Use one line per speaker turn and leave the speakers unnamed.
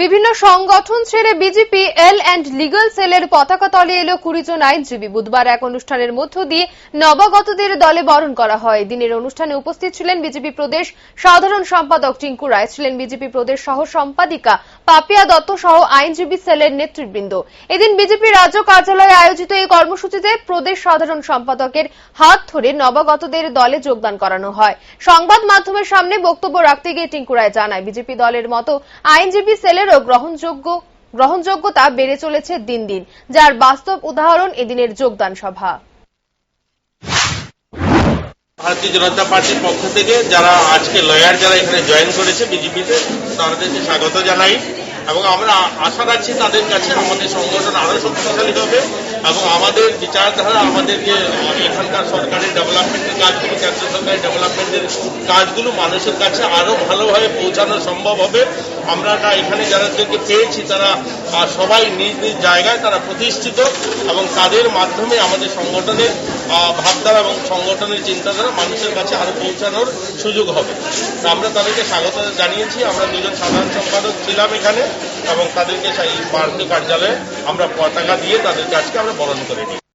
বিভিন্ন সংগঠন ছেড়ে বিজেপি এল অ্যান্ড লিগাল সেলের পতাকা তলে এলো 20 জন আইনজীবী। বুধবার এক অনুষ্ঠানের মধ্য দিয়ে নবাগতদের দলে বরণ করা হয়। দিনের অনুষ্ঠানে উপস্থিত ছিলেন বিজেপি প্রদেশ সাধারণ সম্পাদক টিঙ্কু রায়, ছিলেন বিজেপি প্রদেশ সহ সম্পাদিকা পাপিয়া দত্ত সহ আইনজীবী সেলের নেতৃবৃন্দ। এদিন বিজেপি রাজ্য কার্যালয়ে আয়োজিত এই কর্মসূচিতে প্রদেশ সাধারণ সম্পাদকের হাত ধরে নবাগতদের দলে যোগদান করানো হয়। সংবাদ মাধ্যমের সামনে বক্তব্য রাখতে গিয়ে টিঙ্কু রায় জানায়, বিজেপি দলের মতো আইনজীবী সেলের গ্রহণযোগ্যতা বেড়ে চলেছে দিন দিন, যার বাস্তব উদাহরণ এদিনের যোগদান সভা।
ভারতীয় জনতা পার্টির পক্ষ থেকে যারা আজকে লয়ার যারা এখানে জয়েন করেছে বিজেপিতে, তাদেরকে স্বাগত জানাই এবং আমরা আশা রাখছি তাদের কাছে আমাদের সংগঠন আরো শক্তিশালী হবে এবং আমাদের বিচারধারা, আমাদের যে এখানকার সরকারের ডেভেলপমেন্টের কাজগুলো, কেন্দ্র সরকারের ডেভেলপমেন্টের কাজগুলো মানুষের কাছে আরো ভালোভাবে পৌঁছানো সম্ভব হবে। আমরা এখানে যাদেরকে পেয়েছি তারা সবাই নিজ নিজ জায়গায় তারা প্রতিষ্ঠিত এবং তাদের মাধ্যমে আমাদের সংগঠনের ভাবধারা এবং সংগঠনের চিন্তাধারা মানুষের কাছে আরো পৌঁছানোর সুযোগ হবে। আমরা তাদেরকে স্বাগত জানিয়েছি। আমরা দুজন সাধারণ সম্পাদক ছিলাম এখানে এবং তাদেরকে সেই পার্টি কার্যালয়ে আমরা পতাকা দিয়ে তাদেরকে আজকে আমরা বরণ করে নিই।